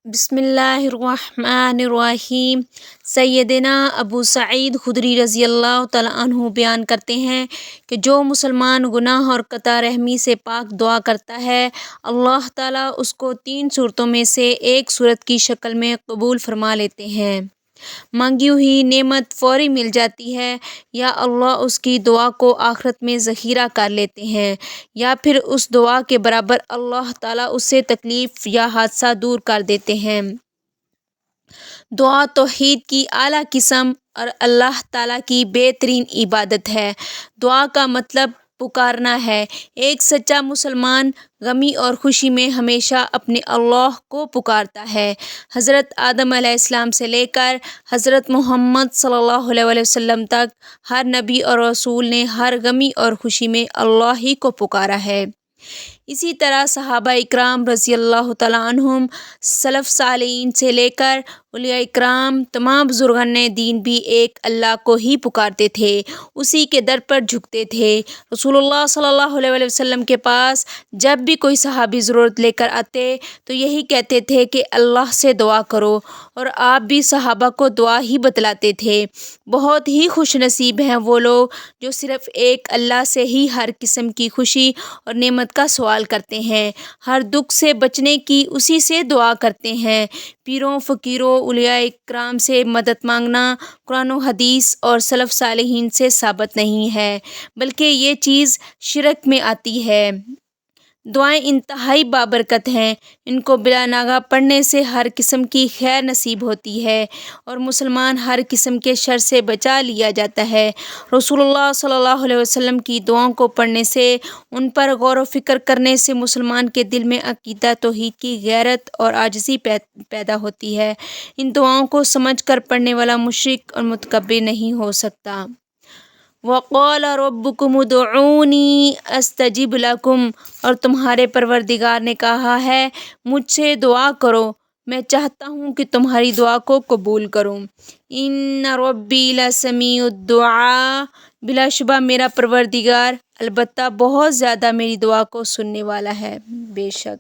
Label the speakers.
Speaker 1: بسم اللہ الرحمن الرحیم۔ سیدنا ابو سعید خدری رضی اللہ تعالیٰ عنہ بیان کرتے ہیں کہ جو مسلمان گناہ اور قطع رحمی سے پاک دعا کرتا ہے، اللہ تعالیٰ اس کو 3 صورتوں میں سے ایک صورت کی شکل میں قبول فرما لیتے ہیں۔ مانگی ہوئی نعمت فوری مل جاتی ہے، یا اللہ اس کی دعا کو آخرت میں ذخیرہ کر لیتے ہیں، یا پھر اس دعا کے برابر اللہ تعالیٰ اس سے تکلیف یا حادثہ دور کر دیتے ہیں۔ دعا توحید کی اعلیٰ قسم اور اللہ تعالیٰ کی بہترین عبادت ہے۔ دعا کا مطلب پکارنا ہے۔ ایک سچا مسلمان غمی اور خوشی میں ہمیشہ اپنے اللہ کو پکارتا ہے۔ حضرت آدم علیہ السلام سے لے کر حضرت محمد صلی اللہ علیہ وسلم تک ہر نبی اور رسول نے ہر غمی اور خوشی میں اللہ ہی کو پکارا ہے۔ اسی طرح صحابہ اکرام رضی اللہ تعالیٰ عنہم، سلف صالحین سے لے کر اولیاء اکرام، تمام بزرگان دین بھی ایک اللہ کو ہی پکارتے تھے، اسی کے در پر جھکتے تھے۔ رسول اللہ صلی اللہ علیہ وسلم کے پاس جب بھی کوئی صحابی ضرورت لے کر آتے تو یہی کہتے تھے کہ اللہ سے دعا کرو، اور آپ بھی صحابہ کو دعا ہی بتلاتے تھے۔ بہت ہی خوش نصیب ہیں وہ لوگ جو صرف ایک اللہ سے ہی ہر قسم کی خوشی اور نعمت کا سوال کرتے ہیں، ہر دکھ سے بچنے کی اسی سے دعا کرتے ہیں۔ پیروں، فقیروں، اولیاء اکرام سے مدد مانگنا قرآن و حدیث اور سلف صالحین سے ثابت نہیں ہے، بلکہ یہ چیز شرک میں آتی ہے۔ دعائیں انتہائی بابرکت ہیں، ان کو بلا ناغہ پڑھنے سے ہر قسم کی خیر نصیب ہوتی ہے اور مسلمان ہر قسم کے شر سے بچا لیا جاتا ہے۔ رسول اللہ صلی اللہ علیہ وسلم کی دعاؤں کو پڑھنے سے، ان پر غور و فکر کرنے سے مسلمان کے دل میں عقیدہ توحید کی غیرت اور عاجزی پیدا ہوتی ہے۔ ان دعاؤں کو سمجھ کر پڑھنے والا مشرک اور متکبر نہیں ہو سکتا۔ وَقَالَ رَبُّكُمُ ادْعُونِي أَسْتَجِبْ لَكُمْ، اور تمہارے پروردگار نے کہا ہے مجھ سے دعا کرو، میں چاہتا ہوں کہ تمہاری دعا کو قبول کروں۔ إِنَّ رَبِّي لَسَمِيعُ الدُّعَاء، بلا شبہ میرا پروردگار البتہ بہت زیادہ میری دعا کو سننے والا ہے۔ بے شک